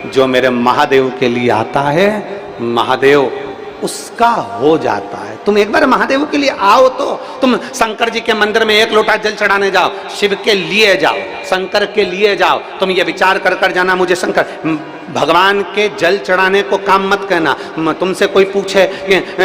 जो मेरे महादेव के लिए आता है, महादेव उसका हो जाता है। तुम एक बार महादेव के लिए आओ तो तुम शंकर जी के मंदिर में 1 लोटा जल चढ़ाने जाओ, शिव के लिए जाओ, शंकर के लिए जाओ, तुम ये विचार कर कर जाना मुझे शंकर भगवान के जल चढ़ाने को काम मत कहना। तुमसे कोई पूछे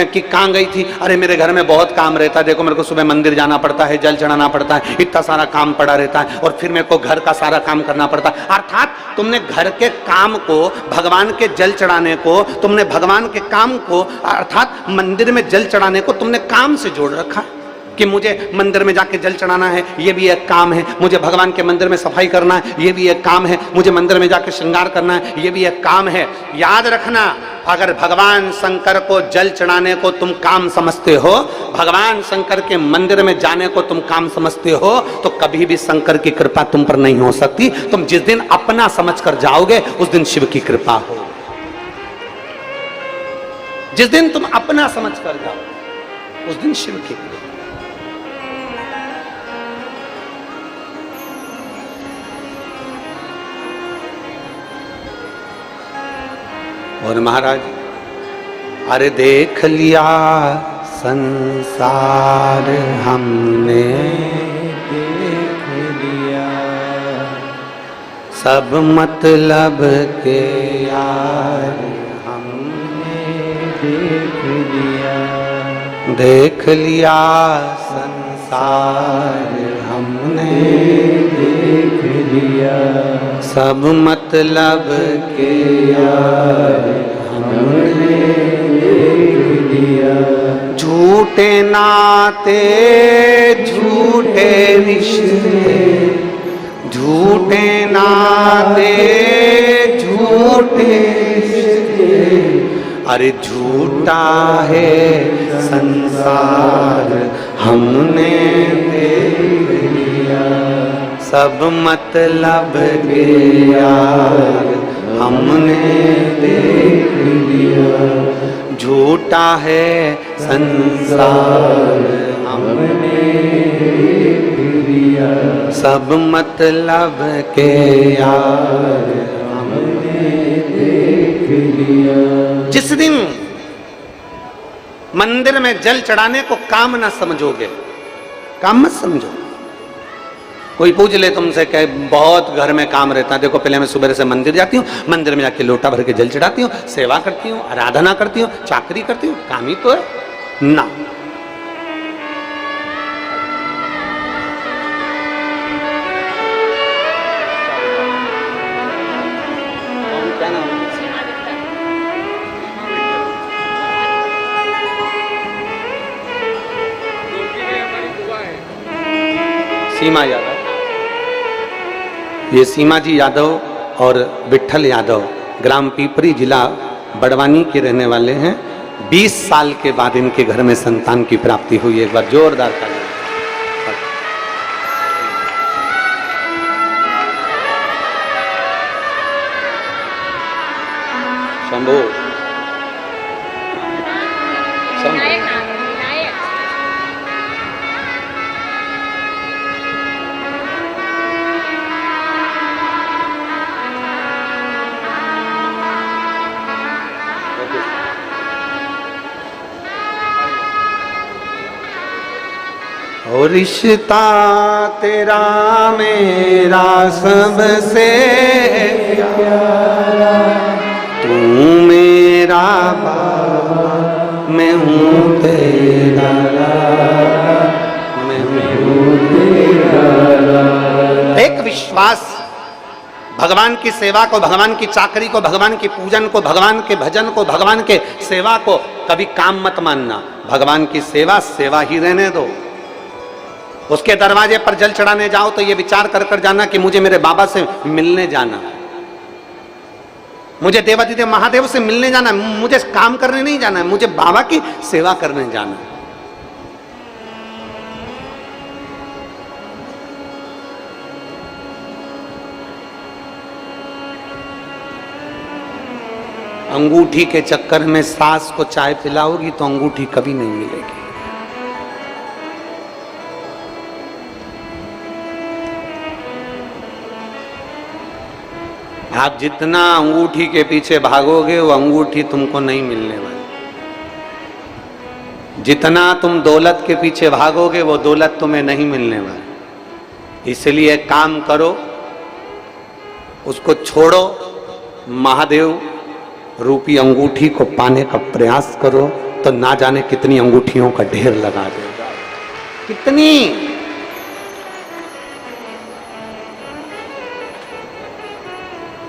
कि कहाँ गई थी, अरे मेरे घर में बहुत काम रहता है, देखो मेरे को सुबह मंदिर जाना पड़ता है, जल चढ़ाना पड़ता है, इतना सारा काम पड़ा रहता है, और फिर मेरे को घर का सारा काम करना पड़ता है। अर्थात तुमने घर के काम को, भगवान के जल चढ़ाने को, तुमने भगवान के काम को अर्थात मंदिर में जल चढ़ाने को तुमने काम से जोड़ रखा कि मुझे मंदिर में जाके जल चढ़ाना है, ये भी एक काम है, मुझे भगवान के मंदिर में सफाई करना है, ये भी एक काम है, मुझे मंदिर में जाके श्रृंगार करना है, ये भी एक काम है। याद रखना, अगर भगवान शंकर को जल चढ़ाने को तुम काम समझते हो, भगवान शंकर के मंदिर में जाने को तुम काम समझते हो, तो कभी भी शंकर की कृपा तुम पर नहीं हो सकती। तुम जिस दिन अपना समझ कर जाओगे उस दिन शिव की कृपा हो। जिस दिन तुम अपना समझ कर जाओ उस दिन शिव की कृपा। और महाराज, अरे देख लिया संसार हमने, देख लिया सब मतलब के यार हमने, देख लिया, देख लिया संसार हमने, देख लिया सब मतलब के यार हमने, देख लिया झूठे नाते झूठे रिश्ते, झूठे नाते झूठे रिश्ते, अरे झूठा है संसार हमने देख लिया सब मतलब के यार हमने देख लिया, झूठा है संसार हमने देख लिया सब मतलब के यार हमने देख लिया। जिस दिन मंदिर में जल चढ़ाने को काम ना समझोगे, काम मत समझो। कोई पूछ ले तुमसे कि बहुत घर में काम रहता है, देखो पहले मैं सुबह से मंदिर जाती हूँ, मंदिर में जाके लोटा भर के जल चढ़ाती हूँ, सेवा करती हूँ, आराधना करती हूँ, चाकरी करती हूँ, काम ही तो है ना। सीमा यादव, ये सीमा जी यादव और विठल यादव ग्राम पीपरी जिला बड़वानी के रहने वाले हैं। 20 साल के बाद इनके घर में संतान की प्राप्ति हुई। एक बार जोरदार ताली। शंभू और रिश्ता तेरा मेरा सबसे प्यारा, तू मेरा बाबा मैं हूँ तेरा, मैं हूँ तेरा। एक विश्वास, भगवान की सेवा को, भगवान की चाकरी को, भगवान की पूजन को, भगवान के भजन को, भगवान के सेवा को कभी काम मत मानना। भगवान की सेवा सेवा ही रहने दो। उसके दरवाजे पर जल चढ़ाने जाओ तो ये विचार कर कर जाना कि मुझे मेरे बाबा से मिलने जाना, मुझे देवाधिदेव महादेव से मिलने जाना, मुझे काम करने नहीं जाना है, मुझे बाबा की सेवा करने जाना है। अंगूठी के चक्कर में सास को चाय पिलाओगी तो अंगूठी कभी नहीं मिलेगी। आप जितना अंगूठी के पीछे भागोगे वो अंगूठी तुमको नहीं मिलने वाली। जितना तुम दौलत के पीछे भागोगे वो दौलत तुम्हें नहीं मिलने वाली। इसलिए काम करो, उसको छोड़ो, महादेव रूपी अंगूठी को पाने का प्रयास करो, तो ना जाने कितनी अंगूठियों का ढेर लगा देगा। कितनी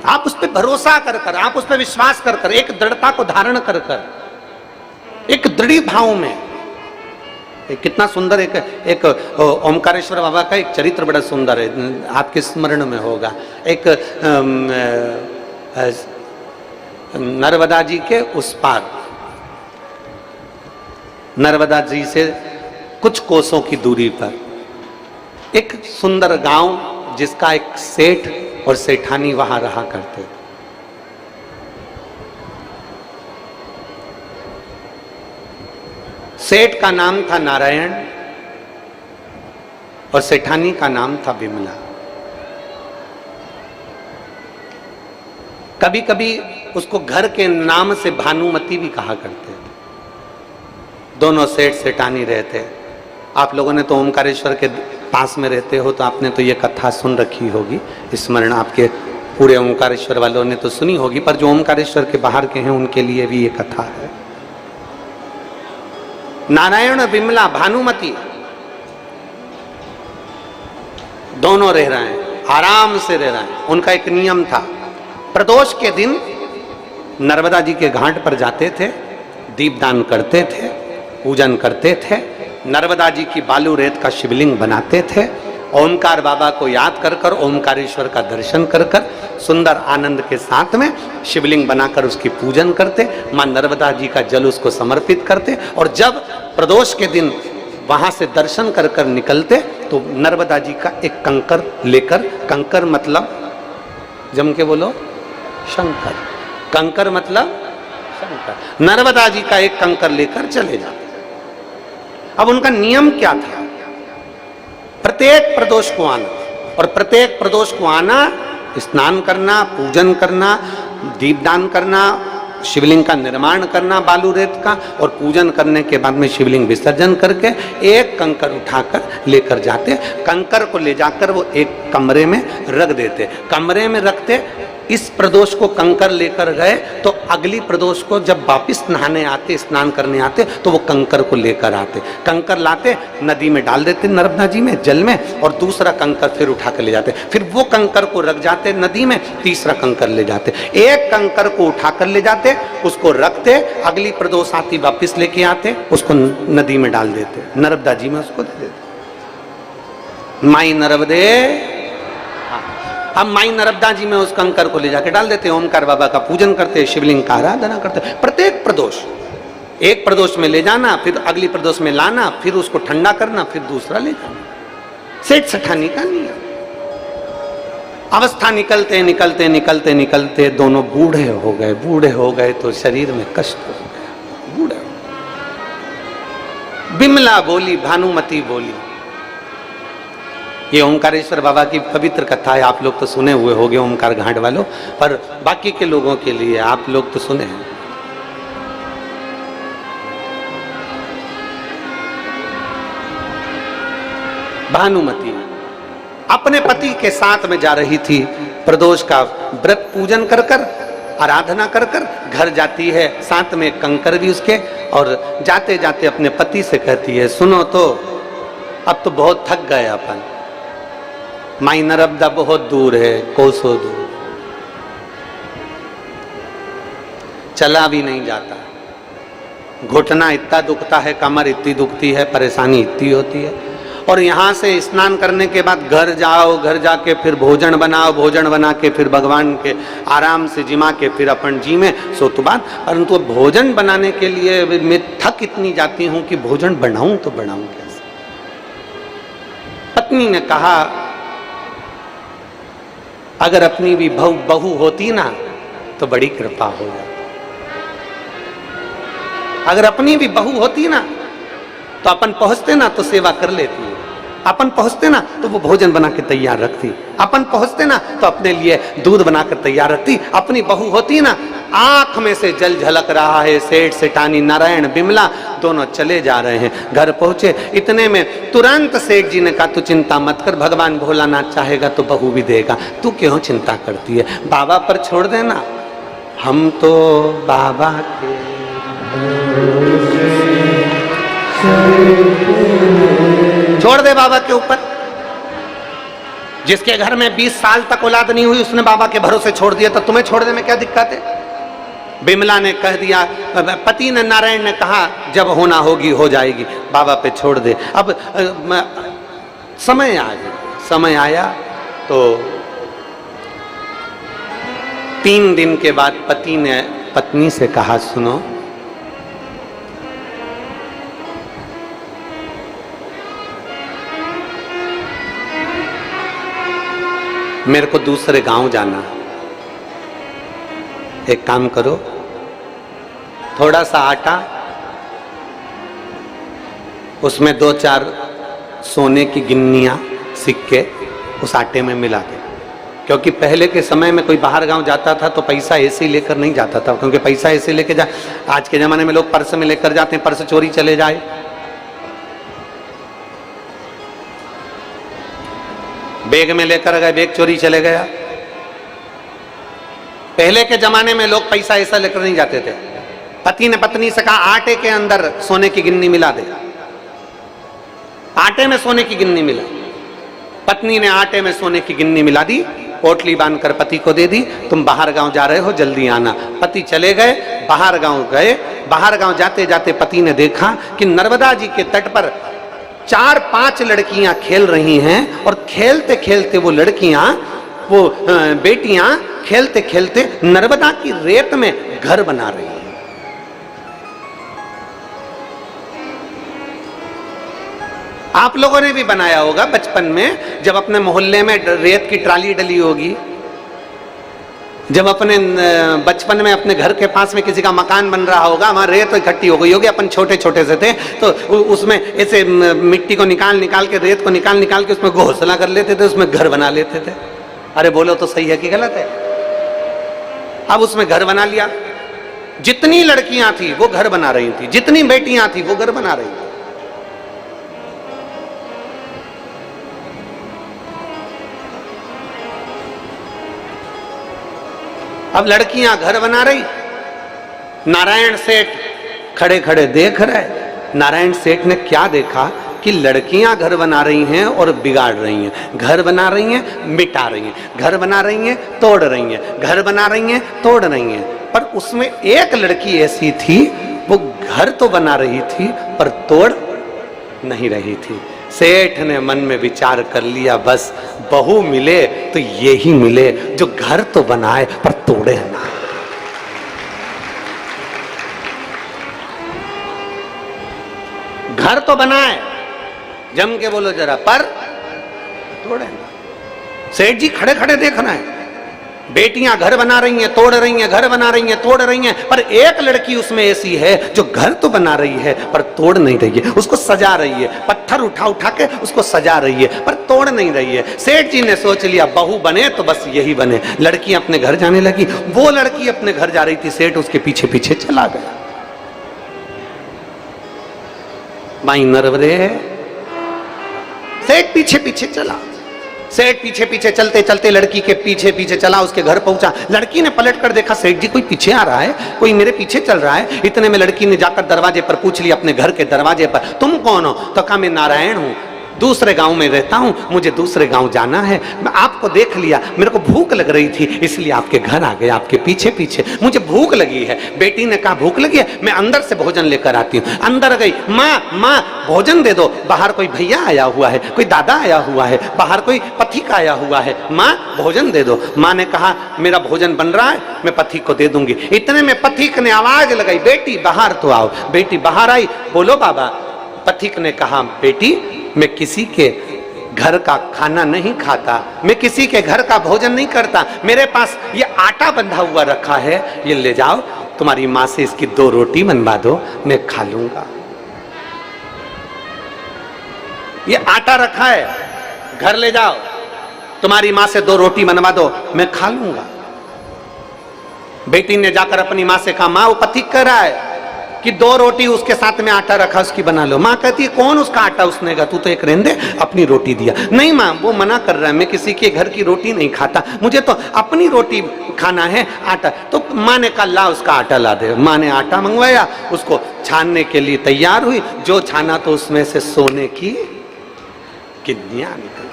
आप उस पर भरोसा कर कर, आप उस पर विश्वास कर कर, एक दृढ़ता को धारण कर कर, एक दृढ़ भाव में। एक कितना सुंदर एक ओमकारेश्वर बाबा का एक चरित्र बड़ा सुंदर है, आपके स्मरण में होगा। एक नर्मदा जी के उस पार, नर्मदा जी से कुछ कोसों की दूरी पर एक सुंदर गांव, जिसका एक सेठ और सेठानी वहां रहा करते थे। सेठ का नाम था नारायण और सेठानी का नाम था विमला। कभी कभी उसको घर के नाम से भानुमती भी कहा करते थे। दोनों सेठ सेठानी रहते। आप लोगों ने तो ओमकारेश्वर के पास में रहते हो तो आपने तो ये कथा सुन रखी होगी, स्मरण आपके पूरे ओमकारेश्वर वालों ने तो सुनी होगी, पर जो ओमकारेश्वर के बाहर के हैं उनके लिए भी ये कथा है। नारायण और विमला, भानुमती दोनों रह रहे हैं, आराम से रह रहे हैं। उनका एक नियम था, प्रदोष के दिन नर्मदा जी के घाट पर जाते थे, दीपदान करते थे, पूजन करते थे, नर्मदा जी की बालू रेत का शिवलिंग बनाते थे, ओमकार बाबा को याद कर कर, ओमकारेश्वर का दर्शन कर कर, सुंदर आनंद के साथ में शिवलिंग बनाकर उसकी पूजन करते, मां नर्मदा जी का जल उसको समर्पित करते। और जब प्रदोष के दिन वहां से दर्शन कर कर निकलते तो नर्मदा जी का एक कंकर लेकर, कंकर मतलब जम के बोलो शंकर, कंकर मतलब शंकर, नर्मदा जी का एक कंकर लेकर चले जाते। अब उनका नियम क्या था? प्रत्येक प्रदोष को आना, और प्रत्येक प्रदोष को आना, स्नान करना, पूजन करना, दीपदान करना, शिवलिंग का निर्माण करना बालू रेत का, और पूजन करने के बाद में शिवलिंग विसर्जन करके एक कंकर उठाकर लेकर जाते। कंकर को ले जाकर वो एक कमरे में रख देते। कमरे में रखते, इस प्रदोष को कंकर लेकर गए तो अगली प्रदोष को जब वापिस नहाने आते, स्नान करने आते, तो वो कंकर को लेकर आते। कंकर लाते, नदी में डाल देते, नर्मदा जी में, जल में, और दूसरा कंकर फिर उठा कर ले जाते। फिर वो कंकर को रख जाते नदी में, तीसरा कंकर ले जाते। एक कंकर को उठा कर ले जाते, उसको रखते, अगली प्रदोष आती वापिस लेके आते, उसको नदी में डाल देते, नर्मदा जी में उसको दे देते। माई नर्मदे, हम माई नर्मदा जी में उस कंकर को ले जाके डाल देते, ओमकार बाबा का पूजन करते, शिवलिंग का आराधना करते। प्रत्येक प्रदोष, एक प्रदोष में ले जाना, फिर अगली प्रदोष में लाना, फिर उसको ठंडा करना, फिर दूसरा ले जाना। सेठ सेठानी का नियम। अवस्था निकलते निकलते निकलते निकलते दोनों बूढ़े हो गए। बूढ़े हो गए तो शरीर में कष्ट हो गया। बूढ़े, विमला बोली, भानुमती बोली। ये ओमकारेश्वर बाबा की पवित्र कथा है, आप लोग तो सुने हुए होंगे ओमकार घाट वालों, पर बाकी के लोगों के लिए आप लोग तो सुने हैं। भानुमती अपने पति के साथ में जा रही थी, प्रदोष का व्रत पूजन कर कर, आराधना कर कर घर जाती है, साथ में कंकर भी उसके, और जाते जाते अपने पति से कहती है, सुनो तो अब तो बहुत थक गए अपन, माई नर्मदा बहुत दूर है, कोसों दूर, चला भी नहीं जाता, घुटना इतना दुखता है, कमर इतनी दुखती है, परेशानी इतनी होती है, और यहाँ से स्नान करने के बाद घर जाओ, घर जाके फिर भोजन बनाओ, भोजन बना के फिर भगवान के आराम से जिमा के फिर अपन जी में सो तो बात। परंतु भोजन बनाने के लिए मैं थक इतनी जाती हूँ कि भोजन बनाऊं तो बनाऊं कैसे? पत्नी ने कहा, अगर अपनी भी बहू होती ना तो बड़ी कृपा हो जाती। अगर अपनी भी बहू होती ना तो अपन पहुंचते ना तो सेवा कर लेती है। अपन पहुंचते ना तो वो भोजन बना के तैयार रखती, अपन पहुंचते ना तो अपने लिए दूध बनाकर तैयार रखती। अपनी बहू होती ना, आंख में से जल झलक रहा है, सेठ सेठानी नारायण बिमला दोनों चले जा रहे हैं। घर पहुंचे, इतने में तुरंत सेठ जी ने कहा तू चिंता मत कर, भगवान भोलानाथ चाहेगा तो बहू भी देगा, तू क्यों चिंता करती है, बाबा पर छोड़ देना, हम तो बाबा के छोड़ दे बाबा के ऊपर। जिसके घर में 20 साल तक औलाद नहीं हुई उसने बाबा के भरोसे छोड़ दिया, तो तुम्हें छोड़ने में क्या दिक्कत है। बिमला ने कह दिया, पति ने, नारायण ने कहा जब होना होगी हो जाएगी, बाबा पे छोड़ दे। अब समय आ गया, समय आया तो 3 दिन के बाद पति ने पत्नी से कहा सुनो, मेरे को दूसरे गांव जाना, एक काम करो, थोड़ा सा आटा, उसमें 2-4 सोने की गिन्नियां, सिक्के उस आटे में मिला दे। क्योंकि पहले के समय में कोई बाहर गांव जाता था तो पैसा ऐसे ही लेकर नहीं जाता था, क्योंकि पैसा ऐसे लेके जा, आज के जमाने में लोग पर्स में लेकर जाते हैं, पर्स चोरी चले जाए। बैग में लेकर गए, बैग चोरी चले गया। पहले के जमाने में लोग पैसा ऐसा लेकर नहीं जाते थे। पति ने पत्नी से कहा आटे के अंदर सोने की गिन्नी मिला दे। आटे में सोने की गिन्नी मिला, पत्नी ने आटे में सोने की गिन्नी मिला दी, पोटली बांधकर पति को दे दी, तुम बाहर गांव जा रहे हो जल्दी आना। पति चले गए, बाहर गांव गए। बाहर गांव जाते जाते पति ने देखा कि नर्मदा जी के तट पर 4-5 लड़कियां खेल रही हैं, और खेलते खेलते वो लड़कियां, वो बेटियां खेलते खेलते नर्मदा की रेत में घर बना रही हैं। आप लोगों ने भी बनाया होगा बचपन में, जब अपने मोहल्ले में रेत की ट्राली डली होगी, जब अपने बचपन में अपने घर के पास में किसी का मकान बन रहा होगा, वहां रेत इकट्ठी हो गई होगी, अपन छोटे छोटे से थे तो उसमें ऐसे मिट्टी को निकाल के, रेत को निकाल के उसमें घोंसला कर लेते थे, उसमें घर बना लेते थे। अरे बोलो तो सही है कि गलत है। अब उसमें घर बना लिया, जितनी लड़कियां थी वो घर बना रही थी, जितनी बेटियां थी वो घर बना रही थी। अब लड़कियां घर बना रही, नारायण सेठ खड़े खड़े देख रहे। नारायण सेठ ने क्या देखा कि लड़कियां घर बना रही हैं और बिगाड़ रही हैं, घर बना रही हैं मिटा रही हैं, घर बना रही हैं तोड़ रही हैं, घर बना रही हैं तोड़ रही हैं। पर उसमें एक लड़की ऐसी थी, वो घर तो बना रही थी पर तोड़ नहीं रही थी। सेठ ने मन में विचार कर लिया, बस बहू मिले तो यही मिले जो घर तो बनाए पर तोड़े ना। घर तो बनाए, जम के बोलो जरा, पर तोड़े ना। सेठ जी खड़े खड़े देख रहे हैं, बेटियां घर बना रही हैं तोड़ रही हैं, घर बना रही हैं तोड़ रही हैं, पर एक लड़की उसमें ऐसी है जो घर तो बना रही है पर तोड़ नहीं रही है, उसको सजा रही है, पत्थर उठा उठा के उसको सजा रही है पर तोड़ नहीं रही है। सेठ जी ने सोच लिया बहू बने तो बस यही बने। लड़की अपने घर जाने लगी, वो लड़की अपने घर जा रही थी, सेठ उसके पीछे पीछे चला गया। माई नरवरे, सेठ पीछे पीछे चला। सेठ पीछे पीछे चलते चलते लड़की के पीछे पीछे चला, उसके घर पहुंचा। लड़की ने पलट कर देखा, सेठ जी कोई पीछे आ रहा है, कोई मेरे पीछे चल रहा है। इतने में लड़की ने जाकर दरवाजे पर पूछ लिया, अपने घर के दरवाजे पर, तुम कौन हो? तो कहा मैं नारायण हूं, दूसरे गांव में रहता हूं, मुझे दूसरे गांव जाना है। मैं आपको देख लिया, मेरे को भूख लग रही थी इसलिए आपके घर आ गया, आपके पीछे पीछे। मुझे भूख लगी है। बेटी ने कहा भूख लगी है, मैं अंदर से भोजन लेकर आती हूँ। अंदर गई, माँ भोजन दे दो, बाहर कोई भैया आया हुआ है, कोई दादा आया हुआ है, बाहर कोई पथिक आया हुआ है, माँ भोजन दे दो। माँ ने कहा मेरा भोजन बन रहा है, मैं पथिक को दे दूंगी। इतने में पथिक ने आवाज लगाई, बेटी बाहर तो आओ। बेटी बाहर आई, बोलो बाबा। पथिक ने कहा बेटी मैं किसी के घर का खाना नहीं खाता, मैं किसी के घर का भोजन नहीं करता, मेरे पास ये आटा बंधा हुआ रखा है, ये ले जाओ, तुम्हारी माँ से इसकी 2 रोटी बनवा दो, मैं खा लूंगा। ये आटा रखा है, घर ले जाओ, तुम्हारी माँ से 2 रोटी बनवा दो, मैं खा लूंगा। बेटी ने जाकर अपनी माँ से कहा, माँ वो पति कह रहा है कि 2 रोटी उसके साथ में आटा रखा, उसकी बना लो। माँ कहती है, कौन उसका आटा उसने कहा, तू तो एक रहने दे, अपनी रोटी दिया। नहीं माँ, वो मना कर रहा है, मैं किसी के घर की रोटी नहीं खाता, मुझे तो अपनी रोटी खाना है, आटा। तो माँ ने कहा, ला उसका आटा ला दे। माँ ने आटा मंगवाया, उसको छानने के लिए तैयार हुई। जो छाना तो उसमें से सोने की गिन्नियां निकली।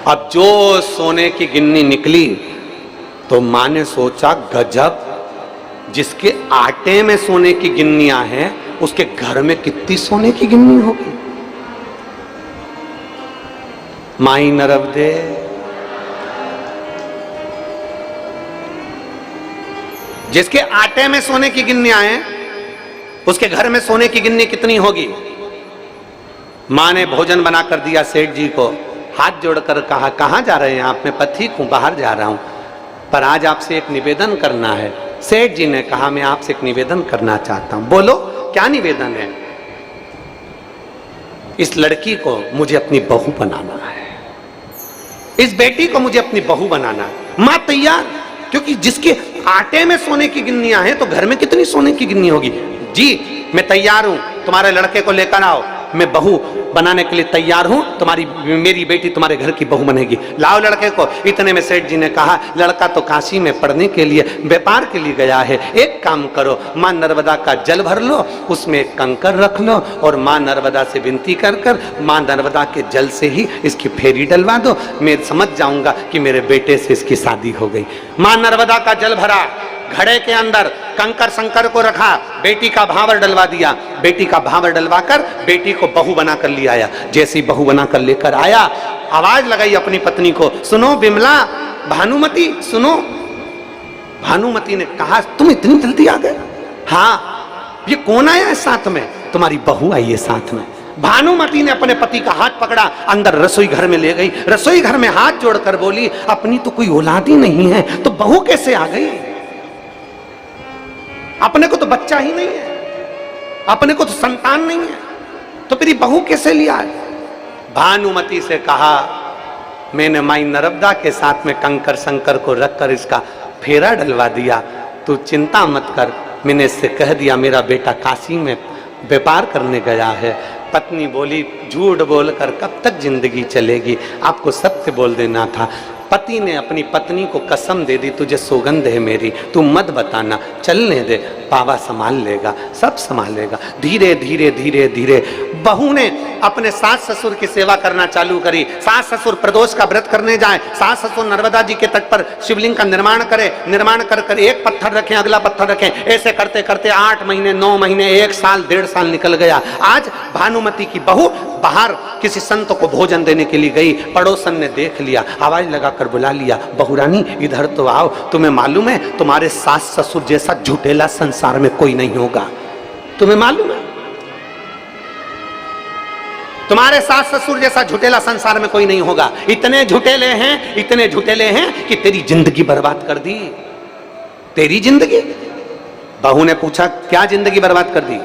अब जो सोने की गिन्नी निकली तो माँ ने सोचा, गजब, जिसके आटे में सोने की गिन्नियां हैं उसके घर में कितनी सोने की गिन्नी होगी। माई नर्मदे, जिसके आटे में सोने की गिन्नियां हैं उसके घर में सोने की गिन्नी कितनी होगी। मां ने भोजन बनाकर दिया सेठ जी को, हाथ जोड़कर कहा, कहां जा रहे हैं आप? मैं पथिक हूं, बाहर जा रहा हूं, पर आज आपसे एक निवेदन करना है। सेठ जी ने कहा, मैं आपसे एक निवेदन करना चाहता हूं। बोलो, क्या निवेदन है? इस लड़की को मुझे अपनी बहू बनाना है, इस बेटी को मुझे अपनी बहू बनाना है। मां तैयार, क्योंकि जिसके आटे में सोने की गिन्नियां हैं तो घर में कितनी सोने की गिन्नी होगी। जी मैं तैयार हूं, तुम्हारे लड़के को लेकर आओ, मैं बहू बनाने के लिए तैयार हूं, तुम्हारी मेरी बेटी तुम्हारे घर की बहू बनेगी, लाओ लड़के को। इतने में सेठ जी ने कहा, लड़का तो काशी में पढ़ने के लिए, व्यापार के लिए गया है, एक काम करो, मां नर्मदा का जल भर लो, उसमें एक कंकर रख लो और मां नर्मदा से विनती कर कर मां नर्मदा के जल से ही इसकी फेरी डलवा दो, मैं समझ जाऊंगा कि मेरे बेटे से इसकी शादी हो गई। मां नर्मदा का जल भरा, घड़े के अंदर कंकर शंकर को रखा, बेटी का भावर डलवा दिया, बेटी का भावर डलवाकर बेटी को बहू बनाकर ले आया। जैसी बहू बनाकर लेकर आया, आवाज लगाई अपनी पत्नी को, सुनो बिमला, भानुमति सुनो। भानुमति ने कहा, तुम इतनी जल्दी आ गए? हाँ, ये कौन आया है साथ में? तुम्हारी बहू आई है साथ में। भानुमति ने अपने पति का हाथ पकड़ा, अंदर रसोई घर में ले गई, रसोई घर में हाथ जोड़कर बोली, अपनी तो कोई औलाद ही नहीं है तो बहू कैसे आ गई? अपने को तो बच्चा ही नहीं है, अपने को तो संतान नहीं है, तो फिर बहू कैसे लिया है? भानुमति से कहा, मैंने माई नर्मदा के साथ में कंकर शंकर को रखकर इसका फेरा डलवा दिया, तू चिंता मत कर। मैंने इससे कह दिया मेरा बेटा काशी में व्यापार करने गया है। पत्नी बोली, झूठ बोलकर कब तक जिंदगी चलेगी, आपको सत्य बोल देना था। पति ने अपनी पत्नी को कसम दे दी, तुझे सौगंध है मेरी, तू मत बताना, चलने दे, बाबा संभाल लेगा, सब संभाल लेगा। धीरे धीरे धीरे धीरे बहू ने अपने सास ससुर की सेवा करना चालू करी। सास ससुर प्रदोष का व्रत करने जाए, सास ससुर नर्मदा जी के तट पर शिवलिंग का निर्माण करे, निर्माण कर कर एक पत्थर रखें, अगला पत्थर रखें, ऐसे करते करते 8 महीने 9 महीने 1 साल 1.5 साल निकल गया। आज भानुमति की बहू बाहर किसी संत को भोजन देने के लिए गई, पड़ोसन ने देख लिया, आवाज लगाकर बुला लिया, बहुरानी इधर तो आओ, तुम्हें मालूम है तुम्हारे सास ससुर जैसा झूठेला संसार में कोई नहीं होगा, तुम्हें मालूम है तुम्हारे सास ससुर जैसा झूठेला संसार में कोई नहीं होगा। इतने झूठेले हैं, इतने झूठेले हैं कि तेरी जिंदगी बर्बाद कर दी, तेरी जिंदगी। बहू ने पूछा, क्या जिंदगी बर्बाद कर दी?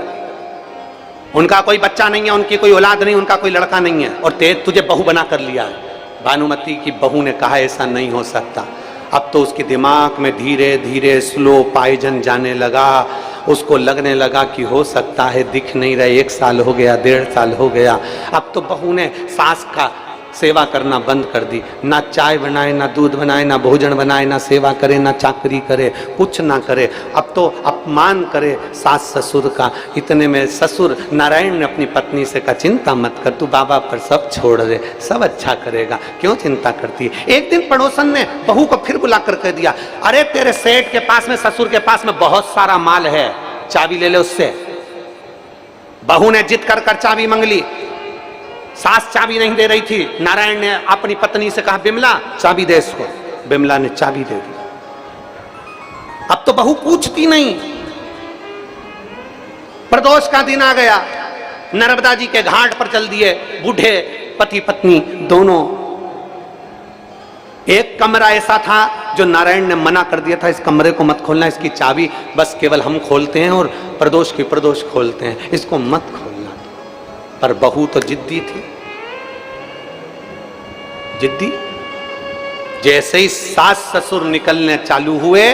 उनका कोई बच्चा नहीं है, उनकी कोई औलाद नहीं, उनका कोई लड़का नहीं है, और तुझे बहू बना कर लिया है। भानुमति की बहू ने कहा, ऐसा नहीं हो सकता। अब तो उसके दिमाग में धीरे धीरे स्लो पॉइजन जाने लगा, उसको लगने लगा कि हो सकता है दिख नहीं रहे, 1 साल हो गया, 1.5 साल हो गया। अब तो बहू ने सास का सेवा करना बंद कर दी, ना चाय बनाए, ना दूध बनाए, ना भोजन बनाए, ना सेवा करे, ना चाकरी करे, कुछ ना करे। अब तो अपमान करे सास ससुर का। इतने में ससुर नारायण ने अपनी पत्नी से कहा, चिंता मत कर, तू बाबा पर सब छोड़ दे, सब अच्छा करेगा, क्यों चिंता करती है। एक दिन पड़ोसन ने बहू को फिर बुलाकर कह दिया, अरे तेरे सेठ के पास में, ससुर के पास में बहुत सारा माल है, चाबी ले ले उससे। बहू ने जिद कर कर चाबी मांग ली, सास चाबी नहीं दे रही थी। नारायण ने अपनी पत्नी से कहा, बिमला चाबी दे इसको। बिमला ने चाबी दे दी। अब तो बहू पूछती नहीं। प्रदोष का दिन आ गया, नर्मदा जी के घाट पर चल दिए बूढ़े पति पत्नी दोनों। एक कमरा ऐसा था जो नारायण ने मना कर दिया था, इस कमरे को मत खोलना, इसकी चाबी बस केवल हम खोलते हैं और प्रदोष की प्रदोष खोलते हैं, इसको मत खोलना। पर बहू तो जिद्दी थी, जिद्दी। जैसे ही सास ससुर निकलने चालू हुए,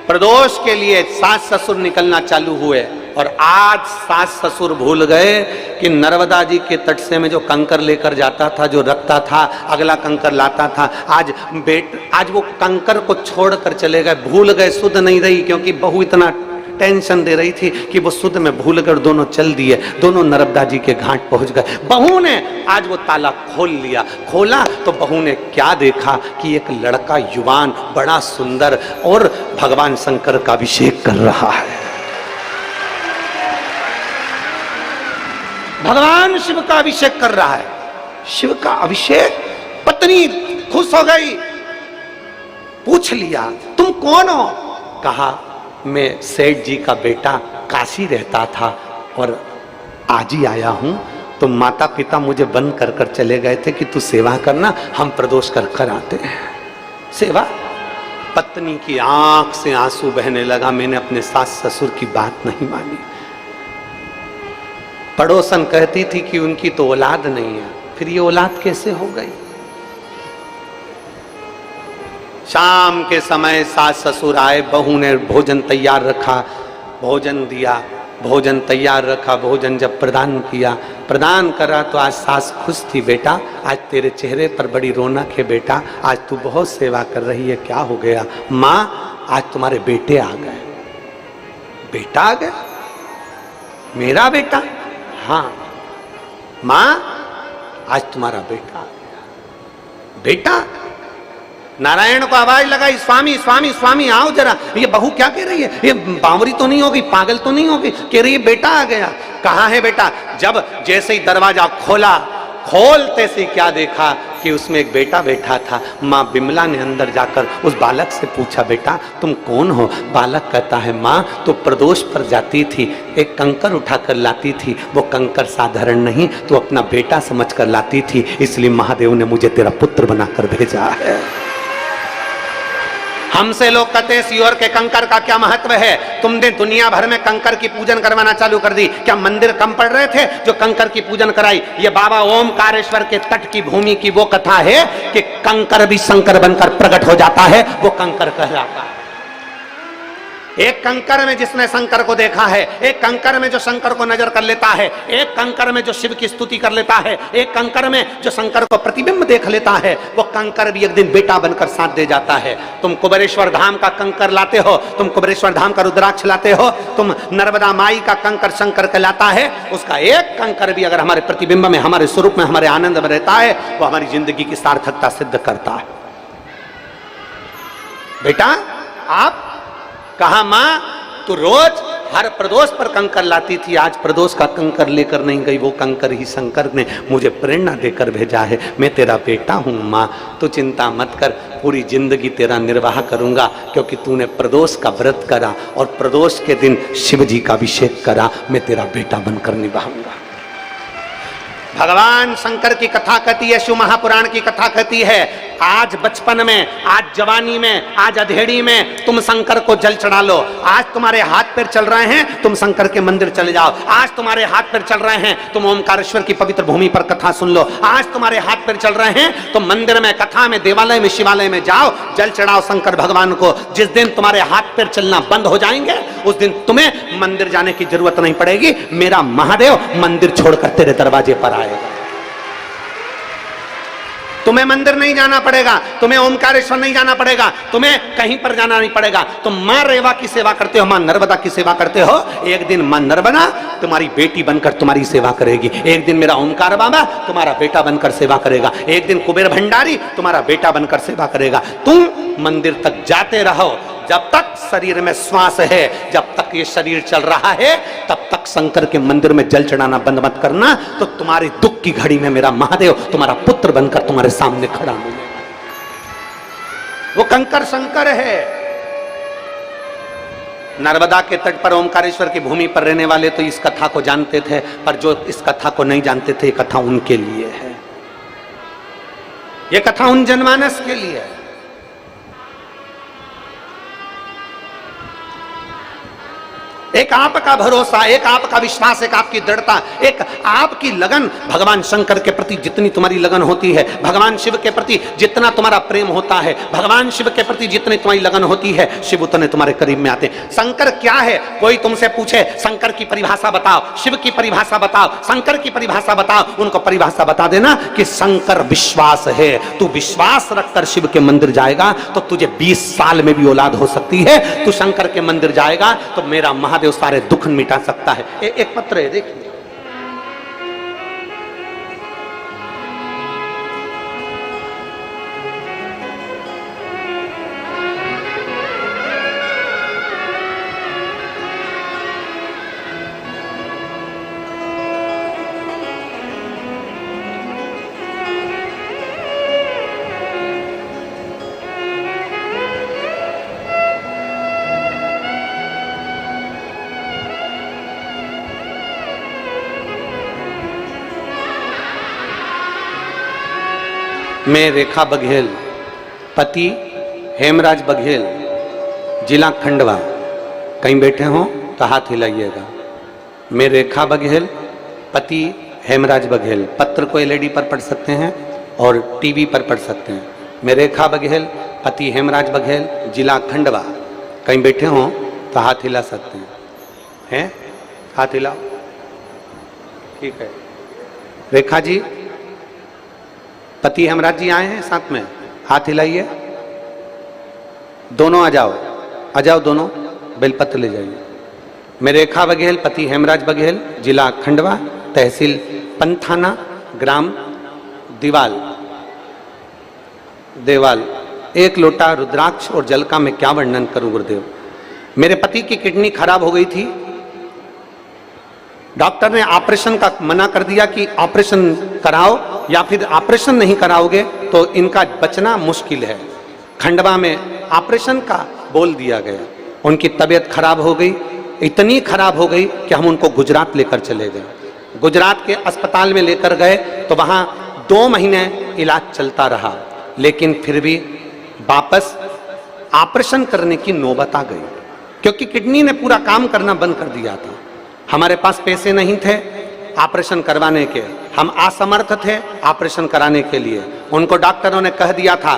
प्रदोष के लिए सास ससुर निकलना चालू हुए, और आज सास ससुर भूल गए कि नर्मदा जी के तट से में जो कंकर लेकर जाता था, जो रखता था, अगला कंकर लाता था, आज वो कंकर को छोड़कर चले गए, भूल गए। सुध नहीं रही, क्योंकि बहू इतना टेंशन दे रही थी कि वो सुध में भूल कर दोनों चल दिए, दोनों नर्मदा जी के घाट पहुंच गए। बहू ने आज वो ताला खोल लिया, खोला तो बहू ने क्या देखा कि एक लड़का युवान, बड़ा सुंदर, और भगवान शंकर का अभिषेक कर रहा है। भगवान शिव का अभिषेक कर रहा है, शिव का अभिषेक। पत्नी खुश हो गई, पूछ लिया तुम कौन हो? कहा मैं सेठ जी का बेटा, काशी रहता था और आज ही आया हूं। तो माता पिता मुझे बंद कर कर चले गए थे कि तू सेवा करना, हम प्रदोष कर कर आते हैं सेवा। पत्नी की आंख से आंसू बहने लगा, मैंने अपने सास ससुर की बात नहीं मानी। पड़ोसन कहती थी कि उनकी तो औलाद नहीं है, फिर ये औलाद कैसे हो गई? शाम के समय सास ससुर आए, बहू ने भोजन तैयार रखा, भोजन दिया, भोजन तैयार रखा, भोजन जब प्रदान किया, प्रदान करा तो आज सास खुश थी। बेटा आज तेरे चेहरे पर बड़ी रौनक है, बेटा आज तू बहुत सेवा कर रही है, क्या हो गया? माँ आज तुम्हारे बेटे आ गए। बेटा आ गया? मेरा बेटा? हाँ माँ आज तुम्हारा बेटा आ गया। बेटा? नारायण को आवाज लगाई, स्वामी स्वामी स्वामी आओ जरा। ये बहू क्या कह रही है? ये बावरी तो नहीं होगी, पागल तो नहीं होगी? कह रही है बेटा आ गया। कहाँ है बेटा? जब जैसे ही दरवाजा खोला, खोलते से क्या देखा कि उसमें एक बेटा बैठा था। माँ बिमला ने अंदर जाकर उस बालक से पूछा, बेटा तुम कौन हो? बालक कहता है माँ तो प्रदोष पर जाती थी, एक कंकर उठाकर लाती थी, वो कंकर साधारण नहीं तो अपना बेटा समझकर लाती थी, इसलिए महादेव ने मुझे तेरा पुत्र बनाकर भेजा है। हमसे लोग कहते हैं सियोर के कंकर का क्या महत्व है? तुमने दुनिया भर में कंकर की पूजन करवाना चालू कर दी। क्या मंदिर कम पड़ रहे थे जो कंकर की पूजन कराई? ये बाबा ओमकारेश्वर के तट की भूमि की वो कथा है कि कंकर भी शंकर बनकर प्रकट हो जाता है, वो कंकर कहलाता है। एक कंकर में जिसने शंकर को देखा है, एक कंकर में जो शंकर को नजर कर लेता है, एक कंकर में जो शिव की स्तुति कर लेता है, एक कंकर में जो शंकर को प्रतिबिंब देख लेता है, वो कंकर भी एक दिन बेटा बनकर साथ दे जाता है। तुम कुबेरेश्वर धाम का कंकर लाते हो, तुम कुबेरेश्वर धाम का रुद्राक्ष लाते हो, तुम नर्मदा माई का कंकर शंकर कहलाता है। उसका एक कंकर भी अगर हमारे प्रतिबिंब में, हमारे स्वरूप में, हमारे आनंद में रहता है, वो हमारी जिंदगी की सार्थकता सिद्ध करता है। बेटा आप कहा माँ तू रोज हर प्रदोष पर कंकर लाती थी, आज प्रदोष का कंकर लेकर नहीं गई, वो कंकर ही शंकर ने मुझे प्रेरणा देकर भेजा है। मैं तेरा बेटा हूँ माँ, तू चिंता मत कर, पूरी जिंदगी तेरा निर्वाह करूंगा, क्योंकि तूने प्रदोष का व्रत करा और प्रदोष के दिन शिव जी का अभिषेक करा, मैं तेरा बेटा बनकर निभाऊंगा। भगवान शंकर की कथा कहती है, शिव महापुराण की कथा कहती है, आज बचपन में, आज जवानी में, आज अधेड़ी में तुम शंकर को जल चढ़ा लो। आज तुम्हारे हाथ पैर चल रहे हैं, तुम शंकर के मंदिर चले जाओ। आज तुम्हारे हाथ पैर चल रहे हैं, तुम ओमकारेश्वर की पवित्र भूमि पर कथा सुन लो। आज तुम्हारे हाथ पैर चल रहे हैं, तुम मंदिर में, कथा में, देवालय में, शिवालय में जाओ, जल चढ़ाओ शंकर भगवान को। जिस दिन तुम्हारे हाथ पैर चलना बंद हो जाएंगे, उस दिन तुम्हें मंदिर जाने की जरूरत नहीं पड़ेगी। मेरा महादेव मंदिर छोड़कर तेरे दरवाजे पर आएगा। तुम्हें मंदिर नहीं जाना पड़ेगा, तुम्हें ओमकारेश्वर नहीं जाना पड़ेगा, तुम्हें कहीं पर जाना नहीं पड़ेगा। तुम मां रेवा की सेवा करते हो, मां नर्मदा की सेवा करते हो, एक दिन मां नर्मदा तुम्हारी बेटी बनकर तुम्हारी सेवा करेगी। एक दिन मेरा ओमकार बाबा तुम्हारा बेटा बनकर सेवा करेगा। एक दिन कुबेर भंडारी तुम्हारा बेटा बनकर सेवा करेगा। तुम मंदिर तक जाते रहो, जब तक शरीर में श्वास है, जब तक ये शरीर चल रहा है, तब तक शंकर के मंदिर में जल चढ़ाना बंद मत करना, तो तुम्हारी दुख की घड़ी में मेरा महादेव तुम्हारा पुत्र बनकर तुम्हारे सामने खड़ा मिलेगा। वो कंकर शंकर है। नर्मदा के तट पर ओमकारेश्वर की भूमि पर रहने वाले तो इस कथा को जानते थे, पर जो इस कथा को नहीं जानते थे, ये कथा उनके लिए है, ये कथा उन जनमानस के लिए है। एक आपका भरोसा, एक आपका विश्वास, एक आपकी दृढ़ता, एक आपकी लगन। भगवान शंकर के प्रति जितनी तुम्हारी लगन होती है, भगवान शिव के प्रति जितना तुम्हारा प्रेम होता है, भगवान शिव के प्रति जितनी तुम्हारी लगन होती है, शिव उतने तुम्हारे करीब में आते हैं। शंकर क्या है? कोई तुमसे पूछे शंकर की परिभाषा बताओ, शिव की परिभाषा बताओ, शंकर की परिभाषा बताओ, उनको परिभाषा बता देना कि शंकर विश्वास है। तू विश्वास रखकर शिव के मंदिर जाएगा तो तुझे 20 साल में भी औलाद हो सकती है। तू शंकर के मंदिर जाएगा तो मेरा महादेव सारे दुख मिटा सकता है। एक पत्र है, देखिए। मैं रेखा बघेल, पति हेमराज बघेल, जिला खंडवा, कहीं बैठे हो तो हाथ हिलाइएगा। मैं रेखा बघेल, पति हेमराज बघेल। पत्र को एलईडी पर पढ़ सकते हैं और टीवी पर पढ़ सकते हैं। मैं रेखा बघेल, पति हेमराज बघेल, जिला खंडवा, कहीं बैठे हो तो हाथ हिला सकते हैं। हाथ हिलाओ, ठीक है। रेखा जी, पति हेमराज जी आए हैं साथ में, हाथ हिलाइए। दोनों आ जाओ दोनों, बेलपत्र ले जाइए। मैं रेखा बघेल, पति हेमराज बघेल, जिला खंडवा, तहसील पंथाना, ग्राम देवाल। एक लोटा रुद्राक्ष और जल का मैं क्या वर्णन करूं गुरुदेव। मेरे पति की किडनी खराब हो गई थी। डॉक्टर ने ऑपरेशन का मना कर दिया कि ऑपरेशन कराओ, या फिर ऑपरेशन नहीं कराओगे तो इनका बचना मुश्किल है। खंडवा में ऑपरेशन का बोल दिया गया। उनकी तबीयत खराब हो गई, इतनी खराब हो गई कि हम उनको गुजरात लेकर चले गए। गुजरात के अस्पताल में लेकर गए तो वहाँ 2 महीने इलाज चलता रहा, लेकिन फिर भी वापस ऑपरेशन करने की नौबत आ गई, क्योंकि किडनी ने पूरा काम करना बंद कर दिया था। हमारे पास पैसे नहीं थे ऑपरेशन करवाने के, हम असमर्थ थे ऑपरेशन कराने के लिए। उनको डॉक्टरों ने कह दिया था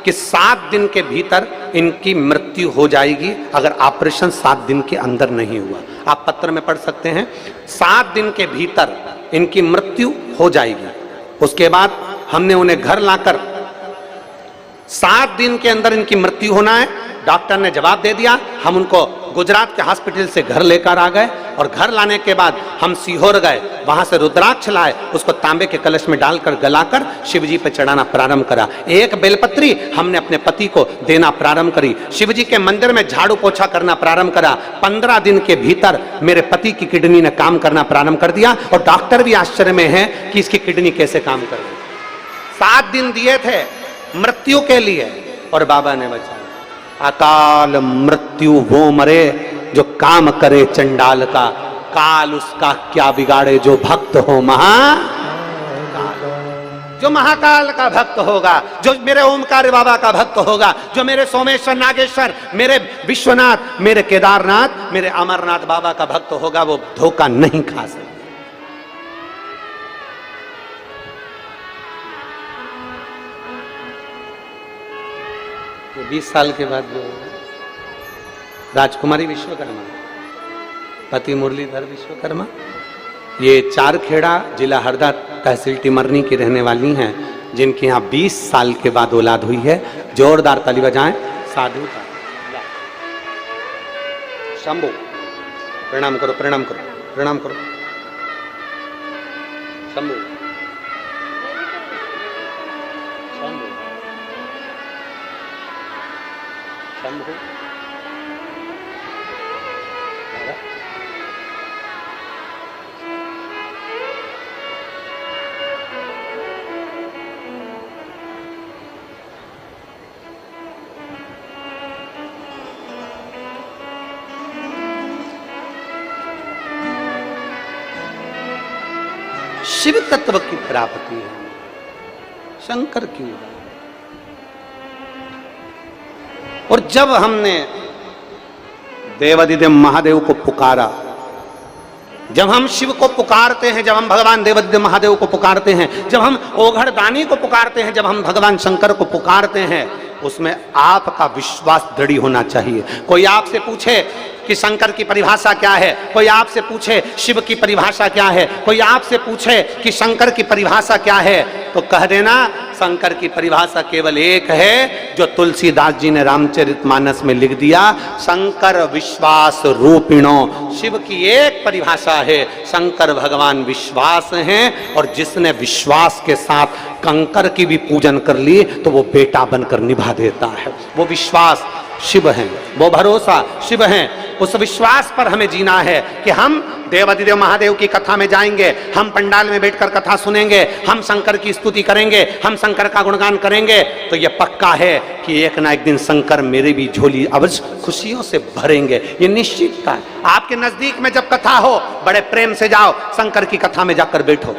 कि 7 दिन के भीतर इनकी मृत्यु हो जाएगी अगर ऑपरेशन 7 दिन के अंदर नहीं हुआ। आप पत्र में पढ़ सकते हैं, 7 दिन के भीतर इनकी मृत्यु हो जाएगी। उसके बाद हमने उन्हें घर लाकर 7 दिन के अंदर इनकी मृत्यु होना है, डॉक्टर ने जवाब दे दिया। हम उनको गुजरात के हॉस्पिटल से घर लेकर आ गए और घर लाने के बाद हम सीहोर गए, वहां से रुद्राक्ष लाए, उसको तांबे के कलश में डालकर गलाकर शिवजी पर चढ़ाना प्रारंभ करा। एक बेलपत्री हमने अपने पति को देना प्रारंभ करी। शिवजी के मंदिर में झाड़ू पोछा करना प्रारंभ करा। 15 दिन के भीतर मेरे पति की किडनी ने काम करना प्रारंभ कर दिया और डॉक्टर भी आश्चर्य में है कि इसकी किडनी कैसे काम कर रही। 7 दिन दिए थे मृत्यु के लिए और बाबा ने बचाया। अकाल मृत्यु वो मरे जो काम करे चंडाल का, काल उसका क्या बिगाड़े जो भक्त हो जो महाकाल का भक्त होगा, जो मेरे ओमकार बाबा का भक्त होगा, जो मेरे सोमेश्वर नागेश्वर, मेरे विश्वनाथ, मेरे केदारनाथ, मेरे अमरनाथ बाबा का भक्त होगा, वो धोखा नहीं खा सकता। 20 साल के बाद जो राजकुमारी विश्वकर्मा, पति मुरलीधर विश्वकर्मा, ये चारखेड़ा, जिला हरदा, तहसील टिमरनी की रहने वाली हैं, जिनके यहाँ 20 साल के बाद औलाद हुई है। जोरदार ताली बजाएं। साधु का शंभू, प्रणाम करो, प्रणाम करो, प्रणाम करो। शंभू, शंभू, शिव तत्व की प्राप्ति है, शंकर की। और जब हमने देवाधिदेव महादेव को पुकारा। जब हम शिव को पुकारते हैं, जब हम भगवान देवाधिदेव महादेव को पुकारते हैं, जब हम ओघड़ दानी को पुकारते हैं, जब हम भगवान शंकर को पुकारते हैं, उसमें आपका विश्वास दृढ़ होना चाहिए। कोई आपसे पूछे कि शंकर की परिभाषा क्या है, कोई आपसे पूछे शिव की परिभाषा क्या है, कोई आपसे पूछे कि शंकर की परिभाषा क्या है, तो कह देना शंकर की परिभाषा केवल एक है जो तुलसीदास जी ने रामचरितमानस में लिख दिया, शंकर विश्वास रूपिणो। शिव की एक परिभाषा है, शंकर भगवान विश्वास हैं, और जिसने विश्वास के साथ कंकर की भी पूजन कर ली तो वो बेटा बनकर निभा देता है। वो विश्वास शिव हैं, वो भरोसा शिव हैं। उस विश्वास पर हमें जीना है कि हम देवाधिदेव महादेव की कथा में जाएंगे, हम पंडाल में बैठकर कथा सुनेंगे, हम शंकर की स्तुति करेंगे, हम शंकर का गुणगान करेंगे, तो ये पक्का है कि एक ना एक दिन शंकर मेरी भी झोली अवश्य खुशियों से भरेंगे। ये निश्चित है। आपके नजदीक में जब कथा हो, बड़े प्रेम से जाओ, शंकर की कथा में जाकर बैठो।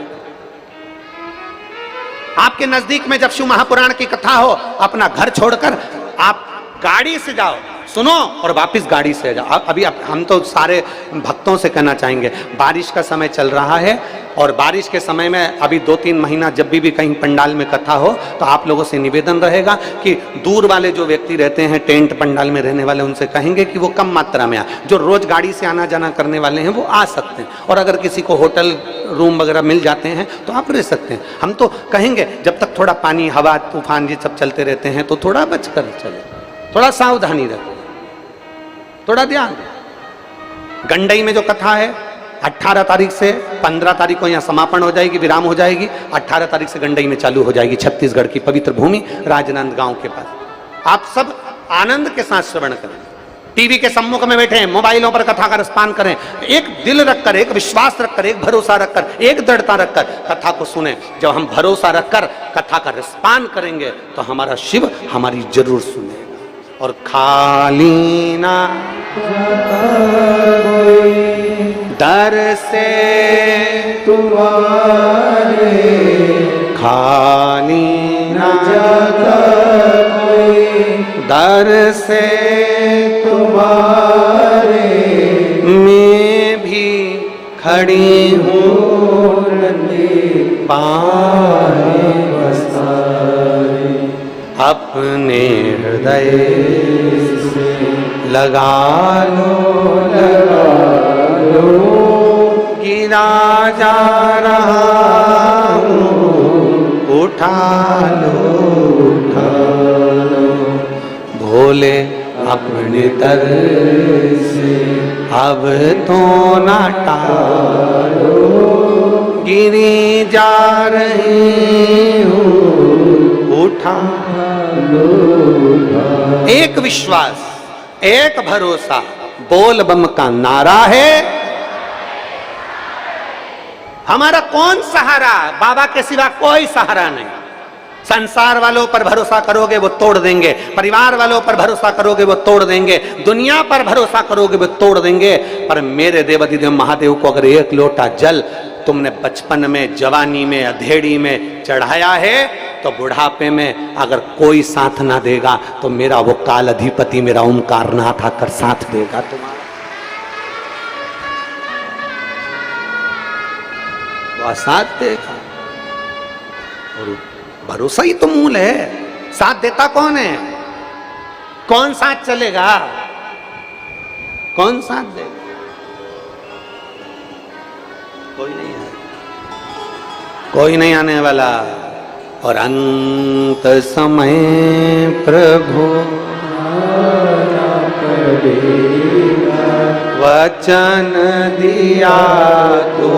आपके नजदीक में जब शिव महापुराण की कथा हो, अपना घर छोड़कर आप गाड़ी से जाओ, सुनो और वापस गाड़ी से जाओ। अभी हम तो सारे भक्तों से कहना चाहेंगे, बारिश का समय चल रहा है, और बारिश के समय में अभी 2-3 महीना जब भी कहीं पंडाल में कथा हो, तो आप लोगों से निवेदन रहेगा कि दूर वाले जो व्यक्ति रहते हैं, टेंट पंडाल में रहने वाले, उनसे कहेंगे कि वो कम मात्रा में आए। जो रोज गाड़ी से आना जाना करने वाले हैं वो आ सकते हैं, और अगर किसी को होटल रूम वगैरह मिल जाते हैं तो आप रह सकते हैं। हम तो कहेंगे जब तक थोड़ा पानी, हवा, तूफान ये सब चलते रहते हैं तो थोड़ा बच कर चले, थोड़ा सावधानी रखें, थोड़ा ध्यान। गंडई में जो कथा है 18 तारीख से 15 तारीख को यहाँ समापन हो जाएगी, विराम हो जाएगी। 18 तारीख से गंडई में चालू हो जाएगी, छत्तीसगढ़ की पवित्र भूमि राजनांदगांव के पास। आप सब आनंद के साथ श्रवण करें, टीवी के सम्मुख में बैठे, मोबाइलों पर कथा का रसपान करें। एक दिल रखकर, एक विश्वास रखकर, एक भरोसा रखकर, एक दृढ़ता रखकर कथा को सुने। जब हम भरोसा रखकर कथा का रसपान करेंगे तो हमारा शिव हमारी जरूर सुनेगा। और खाली ना दर से तुम्हारे, खाली ना दर से तुम्हारे, मैं भी खड़ी हूँ पाए बसाए, अपने हृदय से लगा लो, गिरा जा रहा हूँ, उठा लो, भोले अपने दर से अब तो ना टालो, गिरी जा रही हूँ, उठा लो। एक विश्वास, एक भरोसा, बोल बम का नारा है। हमारा कौन सहारा? बाबा के सिवा कोई सहारा नहीं। संसार वालों पर भरोसा करोगे वो तोड़ देंगे, परिवार वालों पर भरोसा करोगे वो तोड़ देंगे, दुनिया पर भरोसा करोगे वो तोड़ देंगे, पर मेरे देवाधिदेव महादेव को अगर एक लोटा जल तुमने बचपन में, जवानी में, अधेड़ी में चढ़ाया है, तो बुढ़ापे में अगर कोई साथ ना देगा तो मेरा वो काल अधिपति, मेरा ओमकारनाथ आकर साथ देगा तुम्हारा। वह साथ देगा, और भरोसा ही तो मूल है। साथ देता कौन है? कौन साथ चलेगा? कौन साथ देगा? कोई नहीं है, कोई नहीं आने वाला। और अंत समय प्रभु वचन दिया तो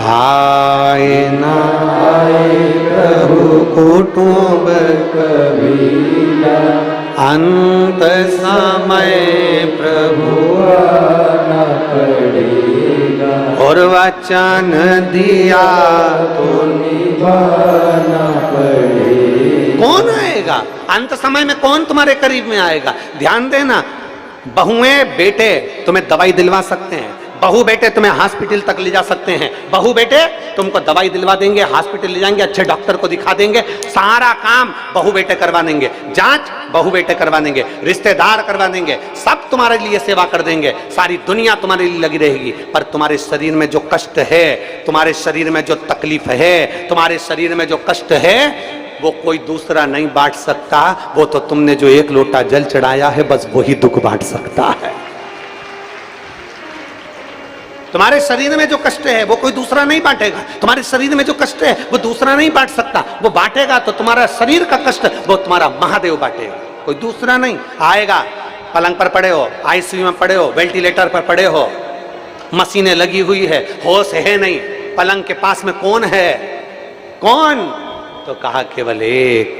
आए ना आए प्रभु कुटुंब कबीरा, अंत समय प्रभु आना पड़ेगा, और वचन दिया तो निभाना पड़ेगा। कौन आएगा अंत समय में? कौन तुम्हारे करीब में आएगा? ध्यान देना, बहुएं बेटे तुम्हें दवाई दिलवा सकते हैं, बहू बेटे तुम्हें हॉस्पिटल तक ले जा सकते हैं, बहू बेटे तुमको दवाई दिलवा देंगे, हॉस्पिटल ले जाएंगे, अच्छे डॉक्टर को दिखा देंगे, सारा काम बहू बेटे करवा देंगे, जांच बहू बेटे करवा देंगे, रिश्तेदार करवा देंगे, सब तुम्हारे लिए सेवा कर देंगे, सारी दुनिया तुम्हारे लिए लगी रहेगी। पर तुम्हारे शरीर में जो कष्ट है, तुम्हारे शरीर में जो तकलीफ है, तुम्हारे शरीर में जो कष्ट है, वो कोई दूसरा नहीं बांट सकता। वो तो तुमने जो एक लोटा जल चढ़ाया है, बस वही दुख बांट सकता है। तुम्हारे शरीर में जो कष्ट है वो कोई दूसरा नहीं बांटेगा, तुम्हारे शरीर में जो कष्ट है वो दूसरा नहीं बांट सकता। वो बांटेगा तो तुम्हारा शरीर का कष्ट वो तुम्हारा महादेव बांटेगा, कोई दूसरा नहीं। आएगा, पलंग पर पड़े हो, आईसीयू में पड़े हो, वेंटिलेटर पर पड़े हो, मशीनें लगी हुई है, होश है नहीं, पलंग के पास में कौन है? कौन? तो कहा केवल एक